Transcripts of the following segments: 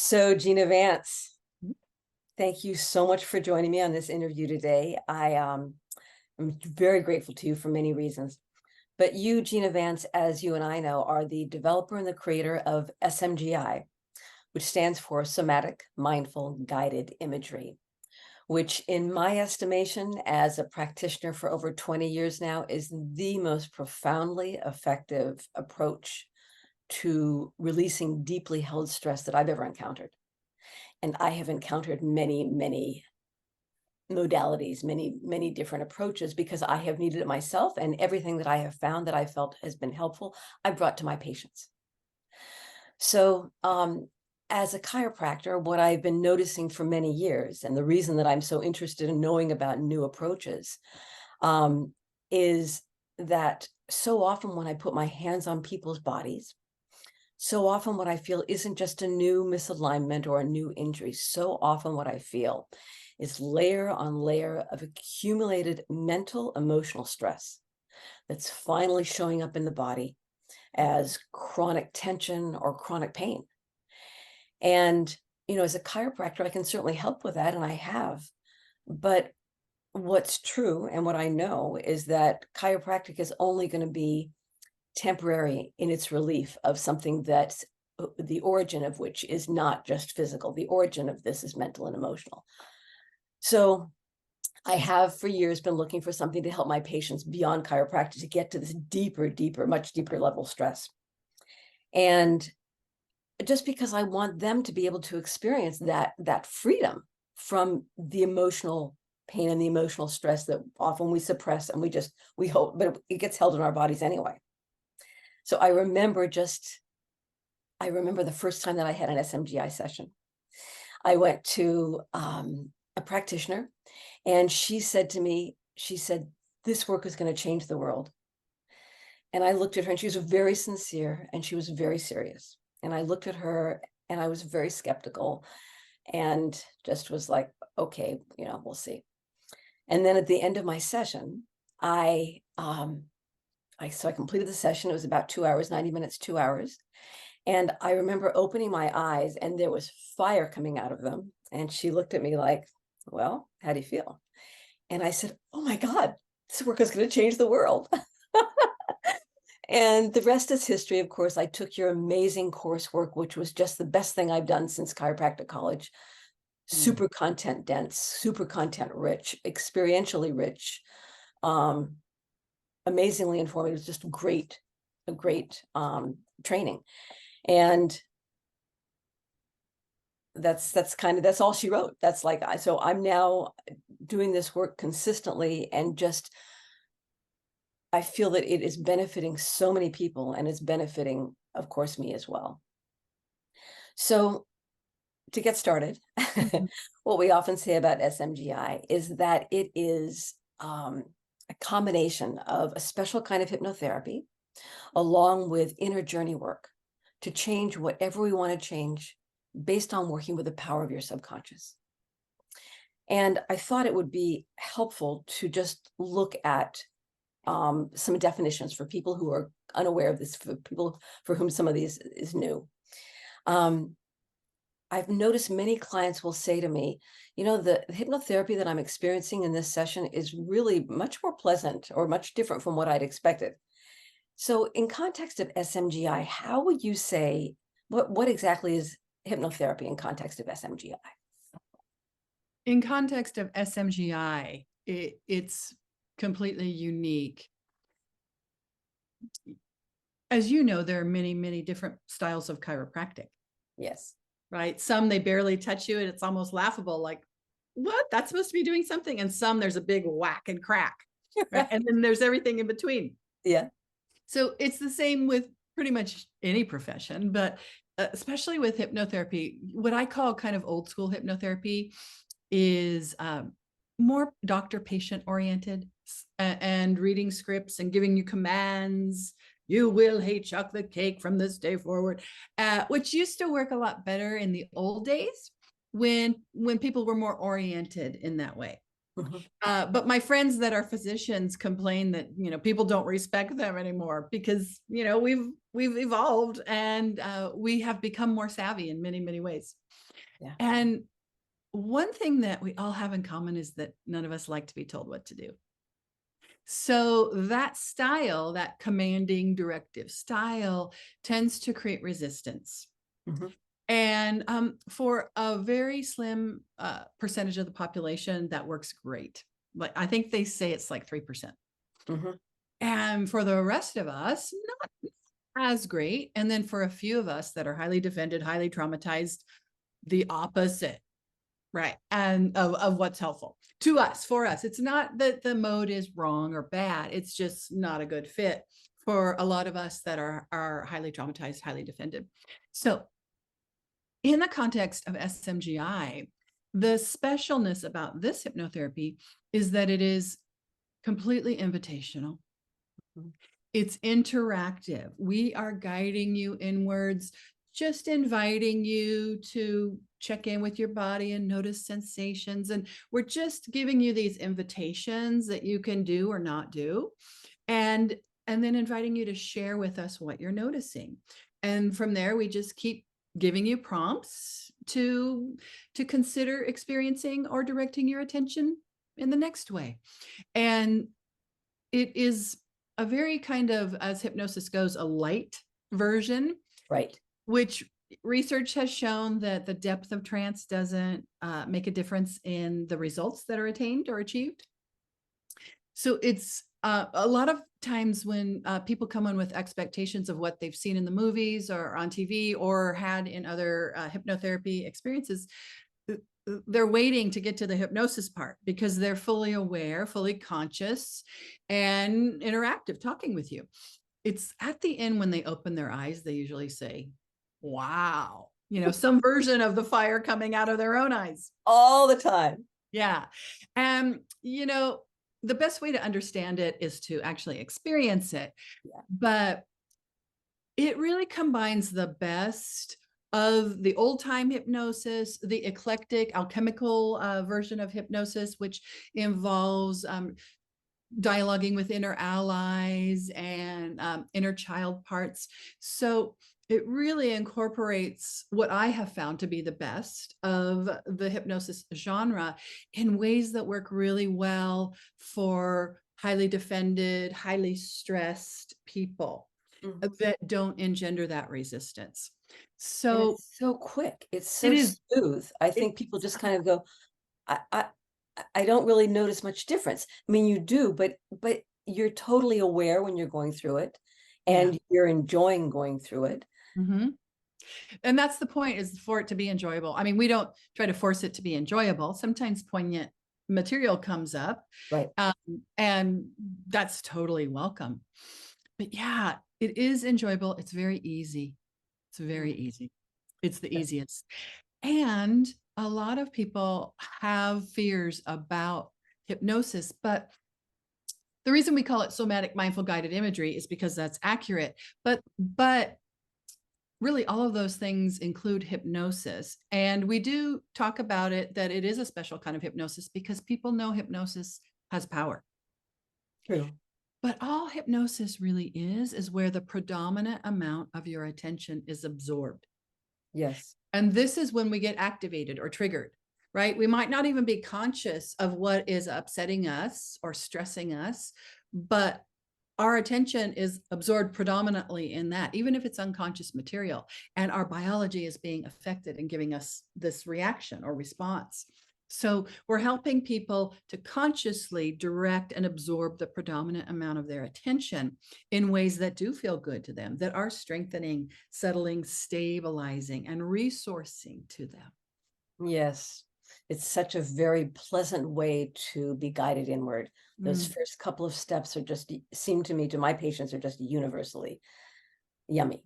So, Gina Vance, thank you so much for joining me on this interview today. I'm very grateful to you for many reasons. But you, Gina Vance, as you and I know, are the developer and the creator of SMGI, which stands for Somatic Mindful Guided Imagery, which in my estimation, as a practitioner for over 20 years now, is the most profoundly effective approach to releasing deeply held stress that I've ever encountered. And I have encountered many modalities, many different approaches, because I have needed it myself, and everything that I have found that I felt has been helpful, I brought to my patients. So as a chiropractor, what I've been noticing for many years, and the reason that I'm so interested in knowing about new approaches, is that so often when I put my hands on people's bodies, so often what I feel isn't just a new misalignment or a new injury. So often what I feel is layer on layer of accumulated mental, emotional stress that's finally showing up in the body as chronic tension or chronic pain. And, as a chiropractor, I can certainly help with that, and I have. But what's true and what I know is that chiropractic is only going to be temporary in its relief of something that's the origin of which is not just physical. The origin of this is mental and emotional. So I have for years been looking for something to help my patients beyond chiropractic to get to this deeper, much deeper level stress. And just because I want them to be able to experience that freedom from the emotional pain and the emotional stress that often we suppress and we hope, but it gets held in our bodies anyway. So I remember the first time that I had an SMGI session. I went to a practitioner, and she said to me, this work is going to change the world. And I looked at her, and she was very sincere, and she was very serious. And I looked at her, and I was very skeptical, and just was like, okay, we'll see. And then at the end of my session, I completed the session. It was about 2 hours, 90 minutes, 2 hours. And I remember opening my eyes, and there was fire coming out of them. And she looked at me like, well, how do you feel? And I said, oh my God, this work is going to change the world. And the rest is history. Of course, I took your amazing coursework, which was just the best thing I've done since chiropractic college. Super content dense, super content rich, experientially rich, amazingly informative, just a great training. And that's all she wrote. That's so I'm now doing this work consistently, and just I feel that it is benefiting so many people, and it's benefiting, of course, me as well. So to get started, what we often say about SMGI is that it is a combination of a special kind of hypnotherapy along with inner journey work to change whatever we want to change based on working with the power of your subconscious. And I thought it would be helpful to just look at some definitions for people who are unaware of this, for people for whom some of these is new. I've noticed many clients will say to me, the hypnotherapy that I'm experiencing in this session is really much more pleasant or much different from what I'd expected. So in context of SMGI, how would you say, what exactly is hypnotherapy in context of SMGI? In context of SMGI, it's completely unique. As you know, there are many different styles of chiropractic. Yes. Right? Some, they barely touch you and it's almost laughable, like, what? That's supposed to be doing something? And some, there's a big whack and crack. Right? And then there's everything in between. Yeah. So it's the same with pretty much any profession, but especially with hypnotherapy, what I call kind of old school hypnotherapy is more doctor-patient oriented, and reading scripts and giving you commands. You will hate chocolate cake from this day forward, which used to work a lot better in the old days when people were more oriented in that way. Mhm. But my friends that are physicians complain that, people don't respect them anymore because, we've evolved and we have become more savvy in many, many ways. Yeah. And one thing that we all have in common is that none of us like to be told what to do. So that style, that commanding directive style, tends to create resistance. Mhm. And for a very slim percentage of the population, that works great. Like I think they say it's like 3%. Mhm. And for the rest of us, not as great. And then for a few of us that are highly defended, highly traumatized, the opposite, right? And of what's helpful to us, for us. It's not that the mode is wrong or bad. It's just not a good fit for a lot of us that are highly traumatized, highly defended. So in the context of SMGI, the specialness about this hypnotherapy is that it is completely invitational. Mhm. It's interactive. We are guiding you inwards, just inviting you to check in with your body and notice sensations. And we're just giving you these invitations that you can do or not do. And and then inviting you to share with us what you're noticing. And from there, we just keep giving you prompts to consider experiencing or directing your attention in the next way. And it is a very kind of, as hypnosis goes, a light version, Right. which research has shown that the depth of trance doesn't make a difference in the results that are attained or achieved. So it's a lot of times when people come in with expectations of what they've seen in the movies or on TV or had in other hypnotherapy experiences, they're waiting to get to the hypnosis part because they're fully aware, fully conscious, and interactive, talking with you. It's at the end when they open their eyes, they usually say, wow, some version of the fire coming out of their own eyes. All the time. Yeah. And, the best way to understand it is to actually experience it. Yeah. But it really combines the best of the old time hypnosis, the eclectic alchemical version of hypnosis, which involves dialoguing with inner allies and inner child parts. So it really incorporates what I have found to be the best of the hypnosis genre in ways that work really well for highly defended, highly stressed people Mhm. that don't engender that resistance. And So it's so quick. It's it so is, smooth. I it's think people just kind of go, I I I don't really notice much difference. I mean, you do, but you're totally aware when you're going through it, yeah. and you're enjoying going through it. Mhm. And that's the point, is for it to be enjoyable. I mean, we don't try to force it to be enjoyable. Sometimes poignant material comes up, Right. um, and that's totally welcome. But yeah, it is enjoyable. It's very easy. It's very Mm. easy. It's the Yes. easiest. And a lot of people have fears about hypnosis, but the reason we call it somatic mindful guided imagery is because that's accurate. But really all of those things include hypnosis, and we do talk about it, that it is a special kind of hypnosis because people know hypnosis has power. True. But all hypnosis really is where the predominant amount of your attention is absorbed. Yes. And this is when we get activated or triggered, right? We might not even be conscious of what is upsetting us or stressing us, but our attention is absorbed predominantly in that, even if it's unconscious material, and our biology is being affected and giving us this reaction or response. So we're helping people to consciously direct and absorb the predominant amount of their attention in ways that do feel good to them, that are strengthening, settling, stabilizing, and resourcing to them. Yes. It's such a very pleasant way to be guided inward. Those Mm. first couple of steps are just seem to me, to my patients, are just universally yummy.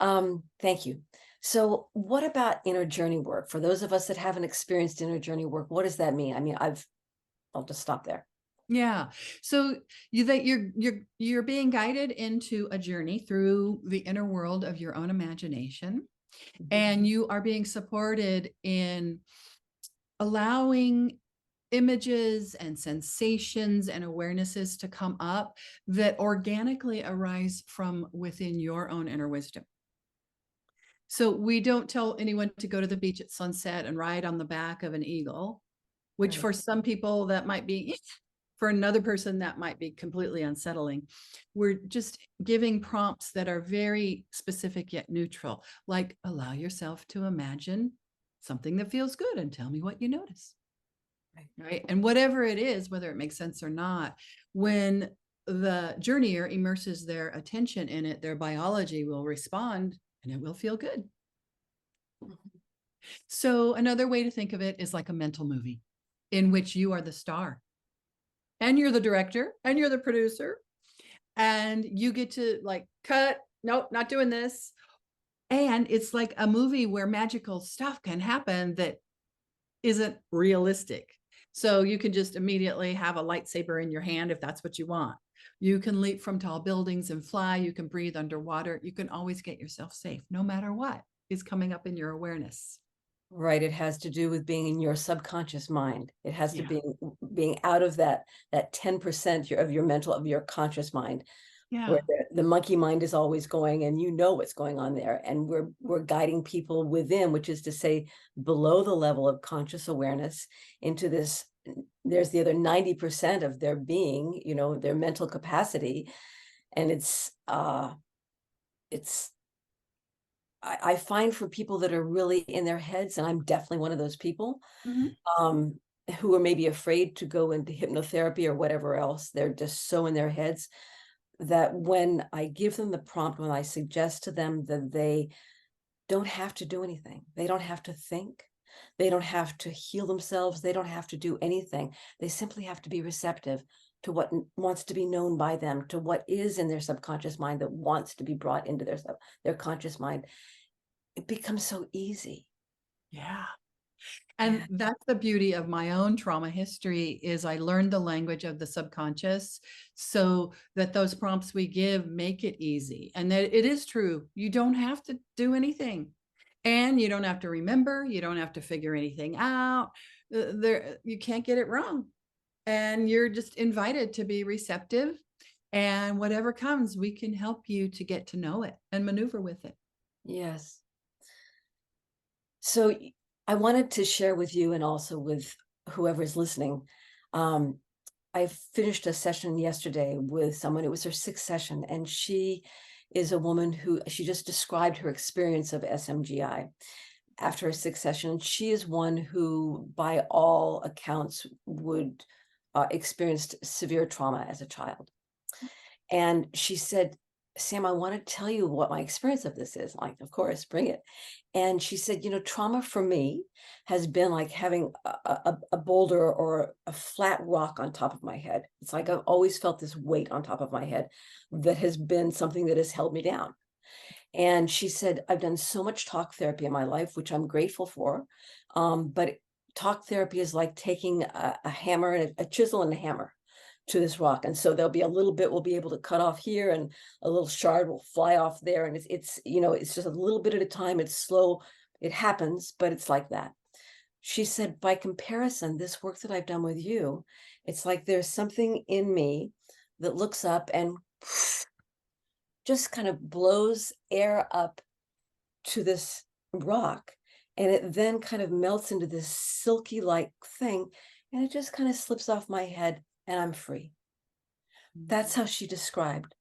Thank you. So what about inner journey work? For those of us that haven't experienced inner journey work, what does that mean? I mean, I'll just stop there. Yeah. So you're being guided into a journey through the inner world of your own imagination, Mhm. and you are being supported in allowing images and sensations and awarenesses to come up that organically arise from within your own inner wisdom. So we don't tell anyone to go to the beach at sunset and ride on the back of an eagle, which Right. for some people that might be, for another person that might be completely unsettling. We're just giving prompts that are very specific yet neutral, like allow yourself to imagine something that feels good and tell me what you notice. Right. And whatever it is, whether it makes sense or not, when the journeyer immerses their attention in it, their biology will respond and it will feel good. So another way to think of it is like a mental movie in which you are the star and you're the director and you're the producer and you get to like cut, nope, not doing this. And it's like a movie where magical stuff can happen that isn't realistic. So you can just immediately have a lightsaber in your hand if that's what you want. You can leap from tall buildings and fly. You can breathe underwater. You can always get yourself safe no matter what is coming up in your awareness. Right. It has to do with being in your subconscious mind. It has to Yeah. be being out of that 10% of your mental, of your conscious mind, Yeah. where the monkey mind is always going, and you know what's going on there. And we're guiding people within, which is to say below the level of conscious awareness, into this. There's the other 90% of their being, their mental capacity. And I find for people that are really in their heads, and I'm definitely one of those people, Mhm. um, who are maybe afraid to go into hypnotherapy or whatever else. They're just so in their heads that when I give them the prompt, when I suggest to them that they don't have to do anything, they don't have to think, they don't have to heal themselves, they don't have to do anything. They simply have to be receptive to what wants to be known by them, to what is in their subconscious mind that wants to be brought into their conscious mind. It becomes so easy. Yeah. Yeah. And that's the beauty of my own trauma history is I learned the language of the subconscious so that those prompts we give make it easy. And that it is true. You don't have to do anything. And you don't have to remember, you don't have to figure anything out. There you can't get it wrong. And you're just invited to be receptive. And whatever comes, we can help you to get to know it and maneuver with it. Yes. So I wanted to share with you and also with whoever's listening. Um, I finished a session yesterday with someone. It was her 6th session, and she is a woman who she just described her experience of SMGI after a 6th session. She is one who, by all accounts, would experienced severe trauma as a child. And she said, Sam, I want to tell you what my experience of this is. Like, of course, bring it. And she said, trauma for me has been like having a boulder or a flat rock on top of my head. It's like I've always felt this weight on top of my head that has been something that has held me down. And she said, I've done so much talk therapy in my life, which I'm grateful for. But talk therapy is like taking a hammer and a chisel and a hammer to this rock. And so there'll be a little bit we'll be able to cut off here, and a little shard will fly off there. And it's just a little bit at a time. It's slow. It happens, but it's like that. She said, by comparison, this work that I've done with you, it's like there's something in me that looks up and just kind of blows air up to this rock. And it then kind of melts into this silky like thing. And it just kind of slips off my head and I'm free. That's how she described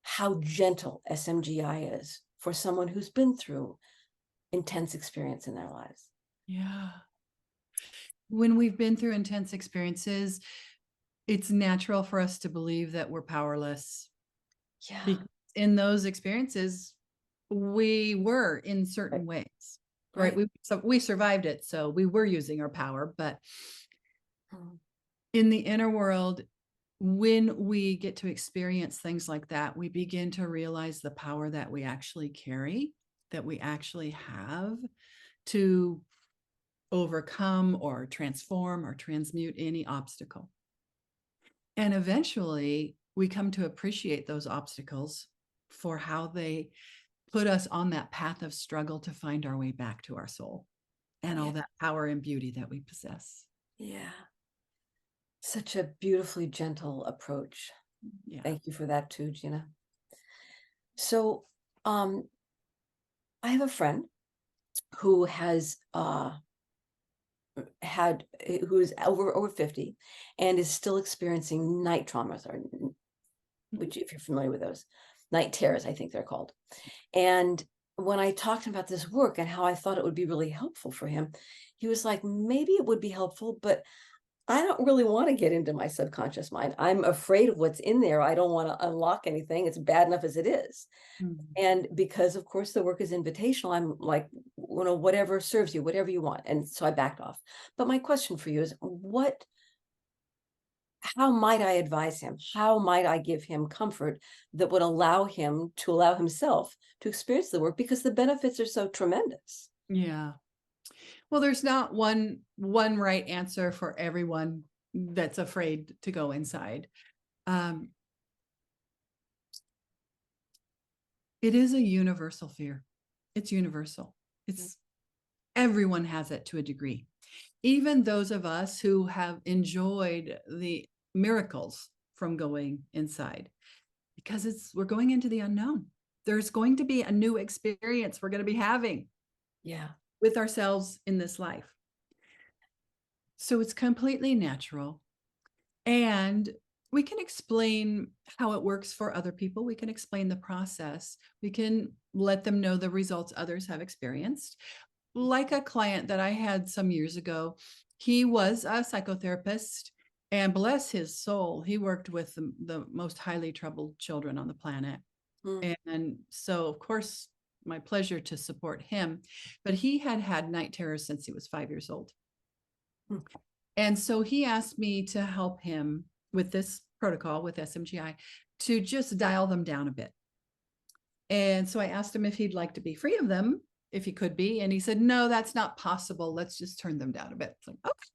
how gentle SMGI is for someone who's been through intense experience in their lives. Yeah. When we've been through intense experiences, it's natural for us to believe that we're powerless. Yeah. Because in those experiences, we were in certain ways, right? Right. We survived it, so we were using our power. But Mm. in the inner world, when we get to experience things like that, we begin to realize the power that we actually carry, that we actually have to overcome or transform or transmute any obstacle. And eventually, we come to appreciate those obstacles for how they put us on that path of struggle to find our way back to our soul and all Yeah. that power and beauty that we possess. Yeah. Such a beautifully gentle approach. Yeah. Thank you for that too, Gina. So, um, I have a friend who has who is over 50 and is still experiencing night traumas, or Mhm. which, if you're familiar with those, night terrors, I think they're called. And when I talked to him about this work and how I thought it would be really helpful for him, he was like, maybe it would be helpful, but I don't really want to get into my subconscious mind. I'm afraid of what's in there. I don't want to unlock anything. It's bad enough as it is. Mhm. And because, of course, the work is invitational, I'm like, whatever serves you, whatever you want. And so I backed off. But my question for you is, how might I advise him? How might I give him comfort that would allow him to allow himself to experience the work, because the benefits are so tremendous? Yeah. Well, there's not one right answer for everyone that's afraid to go inside. Um, it is a universal fear. It's universal. It's everyone has it to a degree. Even those of us who have enjoyed the miracles from going inside, because we're going into the unknown. There's going to be a new experience we're going to be having Yeah. with ourselves in this life. So it's completely natural. And we can explain how it works for other people. We can explain the process. We can let them know the results others have experienced. Like a client that I had some years ago, he was a psychotherapist, and bless his soul, he worked with the most highly troubled children on the planet. Mm, And so, of course, my pleasure to support him. But he had had night terrors since he was 5 years old. mm. And so he asked me to help him with this protocol with SMGI to just dial them down a bit. And so I asked him if he'd like to be free of them, if he could be. And he said, no, that's not possible. Let's just turn them down a bit. It's like, okay.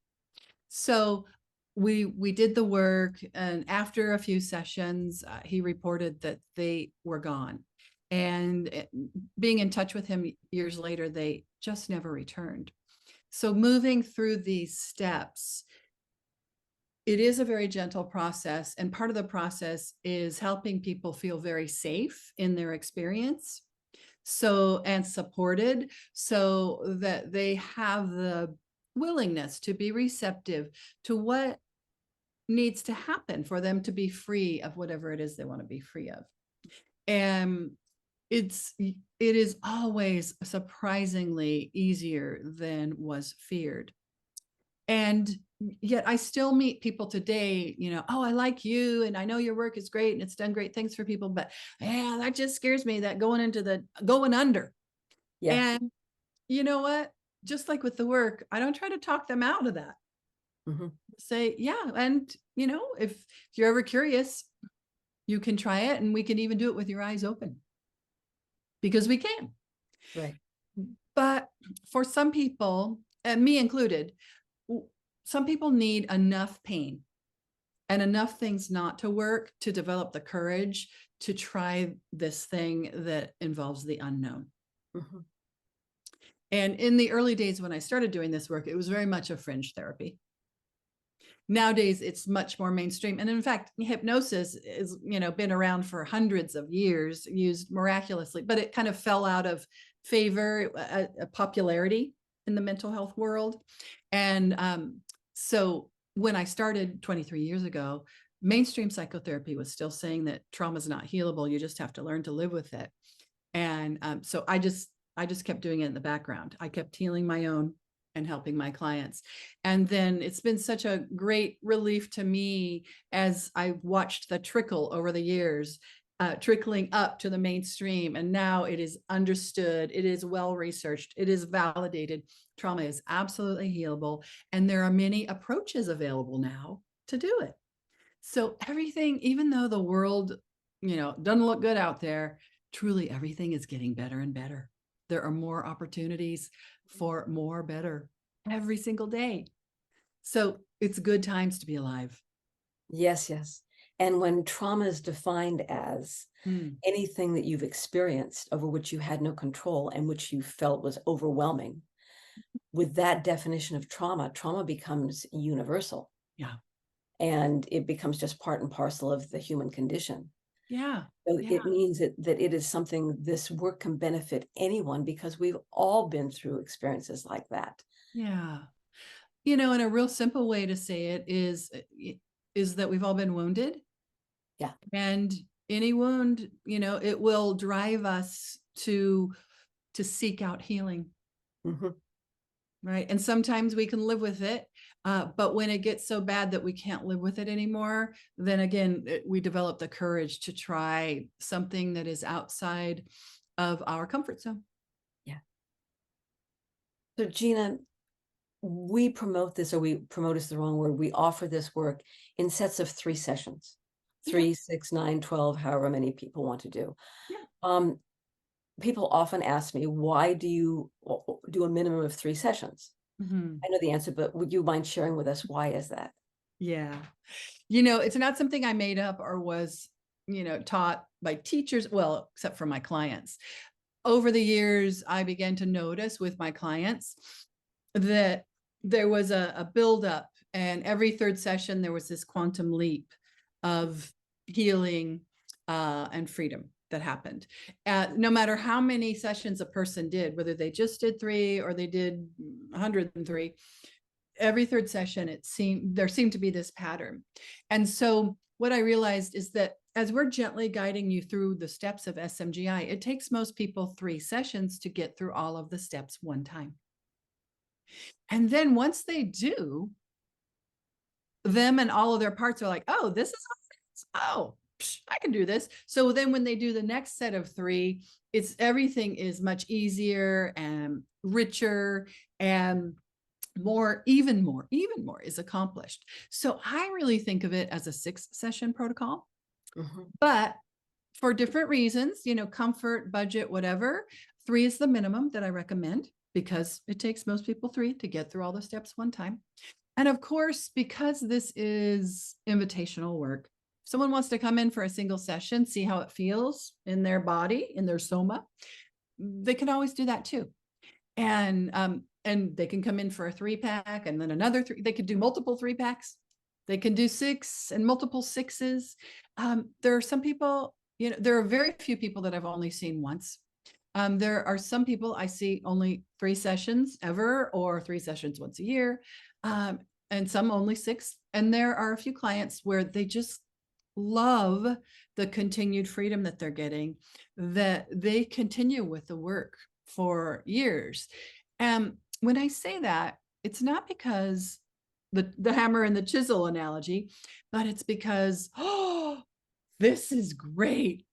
So we did the work. And after a few sessions, he reported that they were gone. And being in touch with him years later, they just never returned. So moving through these steps, it is a very gentle process. And part of the process is helping people feel very safe in their experience. So, and supported so that they have the willingness to be receptive to what needs to happen for them to be free of whatever it is they want to be free of. And it is always surprisingly easier than was feared. And yet I still meet people today, oh, I like you and I know your work is great and it's done great things for people, but yeah, that just scares me, that going under. Yeah. And you know what? Just like with the work, I don't try to talk them out of that. Hmm. Say, yeah, and if you're ever curious, you can try it, and we can even do it with your eyes open, because we can. Right. But for some people, and me included, some people need enough pain and enough things not to work to develop the courage to try this thing that involves the unknown. Hmm. And in the early days when I started doing this work, it was very much a fringe therapy. Nowadays, it's much more mainstream. And in fact, hypnosis is, been around for hundreds of years, used miraculously, but it kind of fell out of favor, a popularity in the mental health world. And so when I started 23 years ago, mainstream psychotherapy was still saying that trauma is not healable. You just have to learn to live with it. And so I just kept doing it in the background. I kept healing my own and helping my clients. And then it's been such a great relief to me as I watched the trickle over the years, trickling up to the mainstream. And now it is understood, it is well researched, it is validated. Trauma is absolutely healable. And there are many approaches available now to do it. So everything, even though the world, doesn't look good out there, truly everything is getting better and better. There are more opportunities for more better every single day. So it's good times to be alive. Yes, yes. And when trauma is defined as Mm. anything that you've experienced over which you had no control and which you felt was overwhelming, with that definition of trauma, trauma becomes universal. Yeah. and it becomes just part and parcel of the human condition. Yeah. So Yeah. it means that it is something, this work can benefit anyone because we've all been through experiences like that. Yeah. You know, and a real simple way to say it is that we've all been wounded. Yeah. And any wound, you know, it will drive us to seek out healing, Mhm. right? And sometimes we can live with it, but when it gets so bad that we can't live with it anymore, then again, we develop the courage to try something that is outside of our comfort zone. Yeah. So Gina, we promote this, or we promote is the wrong word. We offer this work in sets of 3 sessions, Yeah, 3, 6, 9, 12, however many people want to do. yeah. Um, People often ask me, why do you do a minimum of 3 sessions? Mhm. I know the answer, but would you mind sharing with us why is that? Yeah. You know, it's not something I made up or was, you know, taught by teachers, well, except for my clients. Over the years, I began to notice with my clients that there was a buildup, and every third session, there was this quantum leap of healing and freedom that happened. No matter how many sessions a person did, whether they just did 3 or they did 103, every third session there seemed to be this pattern. And so what I realized is that as we're gently guiding you through the steps of SMGI, it takes most people 3 sessions to get through all of the steps one time. And then once they do, them and all of their parts are like, oh, this is oh, I can do this. So then when they do the next set of 3, it's everything is much easier and richer, and even more is accomplished. So I really think of it as a 6-session protocol, Mhm. but for different reasons, you know, comfort, budget, whatever, 3 is the minimum that I recommend because it takes most people 3 to get through all the steps one time. And of course, because this is invitational work, if someone wants to come in for a single session, see how it feels in their body, in their soma, they can always do that too. And they can come in for a 3-pack and then another 3. They could do multiple 3-packs. They can do 6 and multiple 6s. There are some people, you know, there are very few people that I've only seen once. There are some people I see only 3 sessions ever, or 3 sessions once a year, um, and some only 6. And there are a few clients where they just love the continued freedom that they're getting, that they continue with the work for years. And when I say that, it's not because the hammer and the chisel analogy, but it's because, oh, this is great.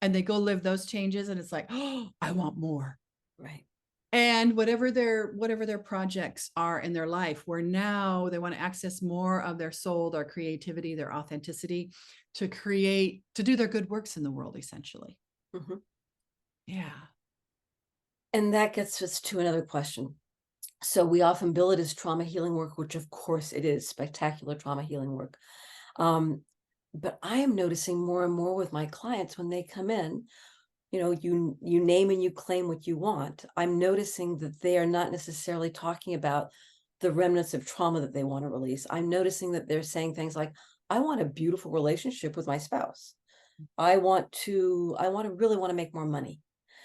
And they go live those changes, and it's like, oh, I want more. Right. And whatever their projects are in their life, where now they want to access more of their soul, their creativity, their authenticity, to do their good works in the world, essentially. Mhm. Yeah. And that gets us to another question. So we often bill it as trauma healing work, which of course it is spectacular trauma healing work. Um, but I am noticing more and more with my clients when they come in, you know, you name and you claim what you want. I'm noticing that they are not necessarily talking about the remnants of trauma that they want to release. I'm noticing that they're saying things like, I want a beautiful relationship with my spouse. I really want to make more money.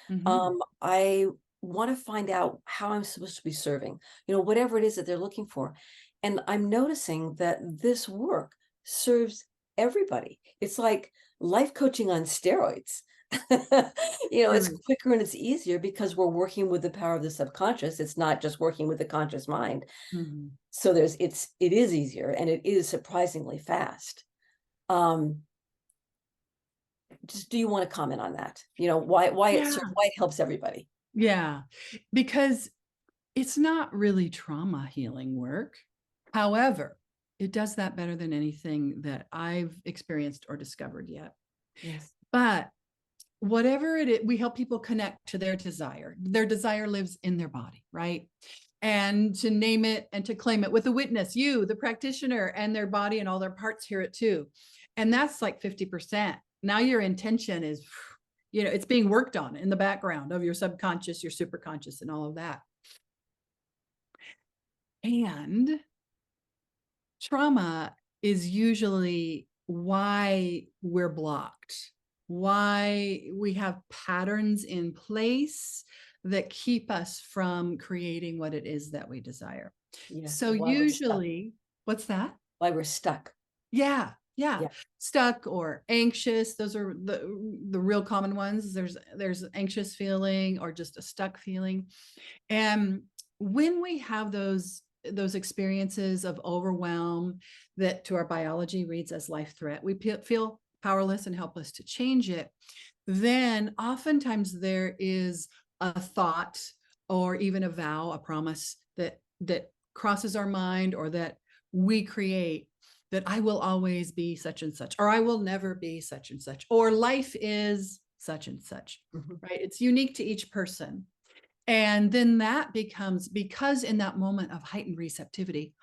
Hmm. I want to find out how I'm supposed to be serving, you know, whatever it is that they're looking for. And I'm noticing that this work serves everybody. It's like life coaching on steroids. You know, it's Really. quicker and it's easier because we're working with the power of the subconscious. It's not just working with the conscious mind. Mhm. So it is easier and it is surprisingly fast. Um, just do you want to comment on that? You know, Yeah. why it helps everybody? Yeah. Because it's not really trauma healing work. However, it does that better than anything that I've experienced or discovered yet. Yes. But whatever it is, we help people connect to their desire. Their desire lives in their body, right? And to name it and to claim it with a witness, you, the practitioner, and their body and all their parts hear it too. And that's like 50%. Now your intention is, you know, it's being worked on in the background of your subconscious, your superconscious, and all of that. And trauma is usually why we're blocked, why we have patterns in place that keep us from creating what it is that we desire. Yeah. So Why we're stuck. usually, what's that? Why we're stuck. Yeah, yeah. Yeah. Stuck or anxious. Those are the real common ones. There's anxious feeling or just a stuck feeling. And when we have those experiences of overwhelm that to our biology reads as life threat, we feel powerless and helpless to change it, then oftentimes there is a thought or even a vow, a promise that crosses our mind or that we create, that I will always be such and such, or I will never be such and such, or life is such and such, Mhm. right? It's unique to each person. And then that becomes, because in that moment of heightened receptivity,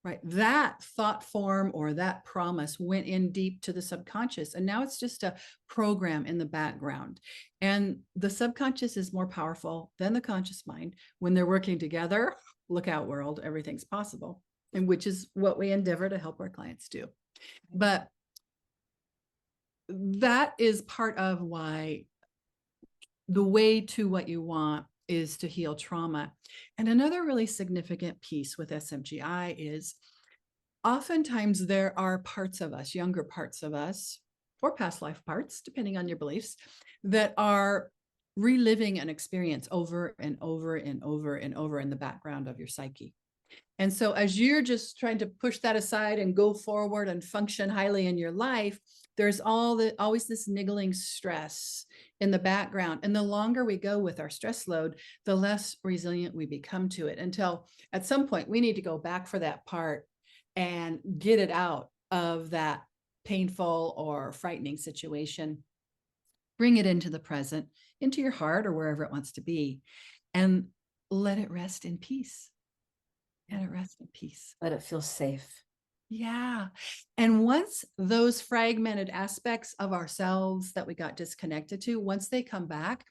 right, that thought form or that promise went in deep to the subconscious. And now it's just a program in the background. And the subconscious is more powerful than the conscious mind. When they're working together, look out, world, everything's possible. And which is what we endeavor to help our clients do. But that is part of why the way to what you want is to heal trauma. And another really significant piece with SMGI is oftentimes there are parts of us, younger parts of us, or past life parts, depending on your beliefs, that are reliving an experience over and over and over and over in the background of your psyche. And so as you're just trying to push that aside and go forward and function highly in your life, there's always this niggling stress in the background. And the longer we go with our stress load, the less resilient we become to it, until at some point we need to go back for that part and get it out of that painful or frightening situation, bring it into the present, into your heart or wherever it wants to be, and let it rest in peace. Let it rest in peace. Let it feel safe. Yeah. And once those fragmented aspects of ourselves that we got disconnected to, once they come back,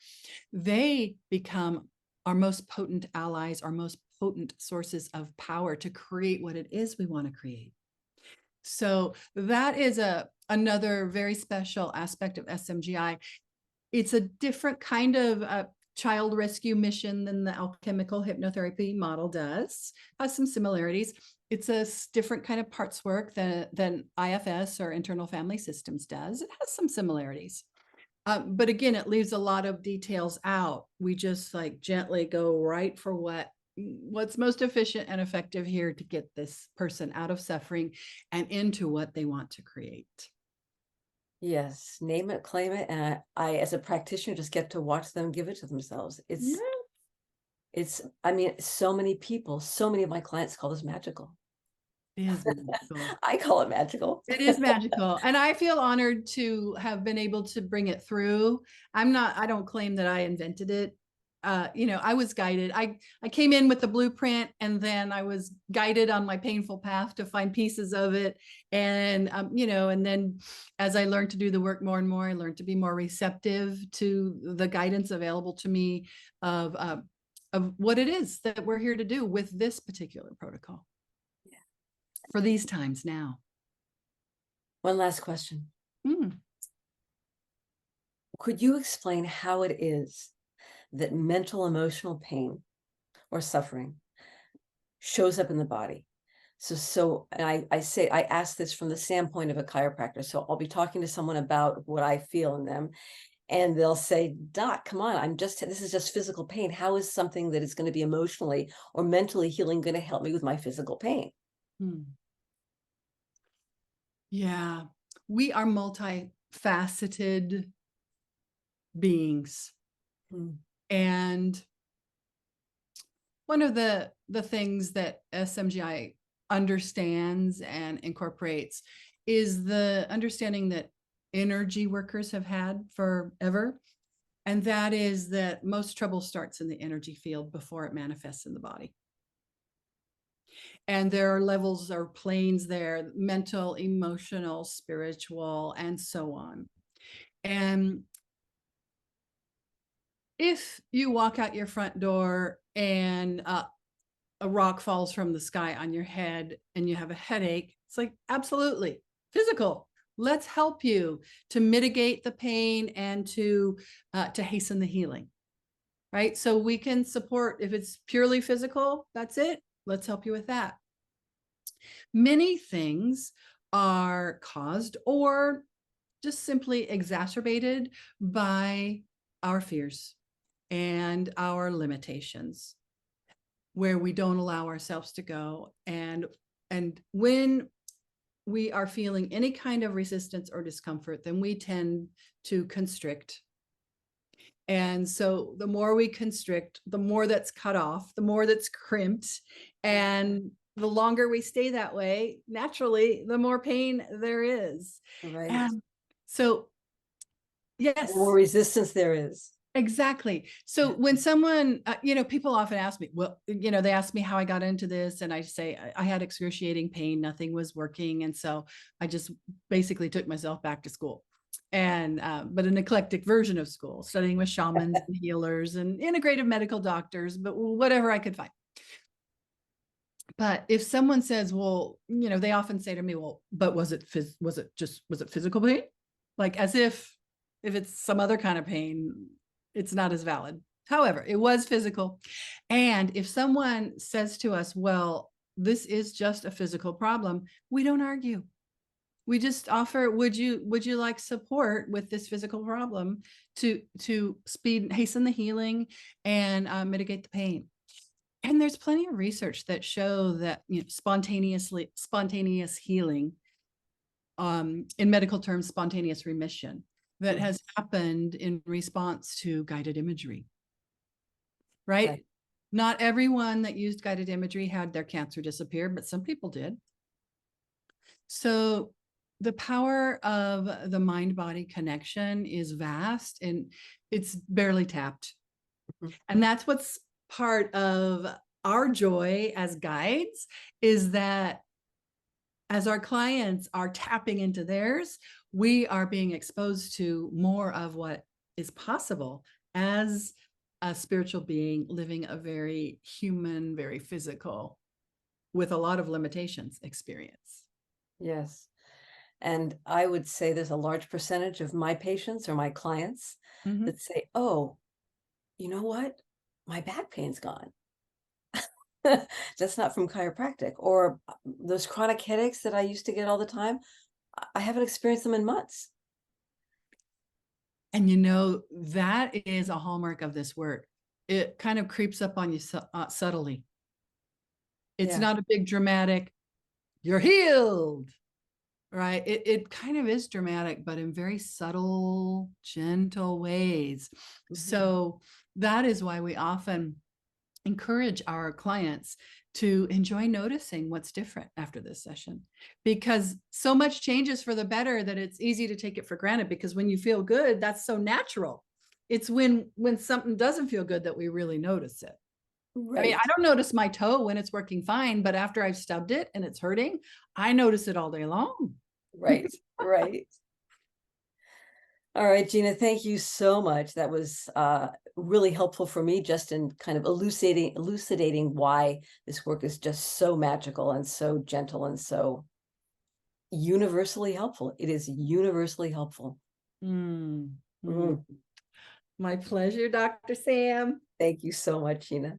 they become our most potent allies, our most potent sources of power to create what it is we want to create. So that is another very special aspect of SMGI. It's a different kind of child rescue mission than the alchemical hypnotherapy model does. Has some similarities. It's a different kind of parts work than IFS or internal family systems does. It has some similarities. But again, it leaves a lot of details out. We just like gently go right for what's most efficient and effective here to get this person out of suffering and into what they want to create. Yes, name it, claim it, and I, as a practitioner, just get to watch them give it to themselves. I mean, so many people, so many of my clients call this magical. It is magical. I call it magical. It is magical. And I feel honored to have been able to bring it through. I don't claim that I invented it. I was guided. I came in with the blueprint, and then I was guided on my painful path to find pieces of it. And, and then as I learned to do the work more and more, I learned to be more receptive to the guidance available to me of what it is that we're here to do with this particular protocol for these times now. One last question. Mm. Could you explain how it is that mental emotional pain or suffering shows up in the body? And I ask this from the standpoint of a chiropractor. So I'll be talking to someone about what I feel in them, and they'll say, "Doc, come on, this is just physical pain. How is something that is going to be emotionally or mentally healing going to help me with my physical pain?" Yeah, we are multifaceted beings. And one of the things that SMGI understands and incorporates is the understanding that energy workers have had forever. And that is that most trouble starts in the energy field before it manifests in the body. And there are levels or planes there, mental, emotional, spiritual, and so on. And if you walk out your front door and a rock falls from the sky on your head and you have a headache, it's like, absolutely physical. Let's help you to mitigate the pain and to hasten the healing. Right. So we can support if it's purely physical, that's it. Let's help you with that. Many things are caused or just simply exacerbated by our fears and our limitations, where we don't allow ourselves to go. And when we are feeling any kind of resistance or discomfort, then we tend to constrict. And so the more we constrict, the more that's cut off, the more that's crimped. And the longer we stay that way, naturally, the more pain there is. Right. And so, The more yes, resistance there is. exactly. So when someone, people often ask me, well, they ask me how I got into this. And I say, I had excruciating pain, nothing was working. And so I just basically took myself back to school. And, but an eclectic version of school, studying with shamans and healers and integrative medical doctors, but whatever I could find. But if someone says, well, they often say to me, well, but was it physical pain? Like as if it's some other kind of pain, it's not as valid. However, it was physical. And if someone says to us, well, this is just a physical problem, we don't argue. We just offer, would you like support with this physical problem to hasten the healing and mitigate the pain? And there's plenty of research that show that spontaneous healing, in medical terms, spontaneous remission, that has happened in response to guided imagery. Right? Okay. Not everyone that used guided imagery had their cancer disappear, but some people did. So the power of the mind-body connection is vast and it's barely tapped. And that's what's part of our joy as guides, is that as our clients are tapping into theirs, we are being exposed to more of what is possible as a spiritual being living a very human, very physical, with a lot of limitations experience. Yes. And I would say there's a large percentage of my patients or my clients that say, oh, you know what? My back pain's gone. That's not from chiropractic. Or those chronic headaches that I used to get all the time, I haven't experienced them in months. And that is a hallmark of this work. It kind of creeps up on you subtly. It's Yeah. not a big dramatic, you're healed, right? It kind of is dramatic, but in very subtle, gentle ways. So that is why we often encourage our clients to enjoy noticing what's different after this session, because so much changes for the better that it's easy to take it for granted, because when you feel good, that's so natural. It's when something doesn't feel good that we really notice it. I mean, Right. I don't notice my toe when it's working fine, but after I've stubbed it and it's hurting, I notice it all day long. Right. Right. All right, Gina, thank you so much. That was really helpful for me, just in kind of elucidating why this work is just so magical and so gentle and so universally helpful. It is universally helpful. Mm. Mm. My pleasure, Dr. Sam. Thank you so much, Gina.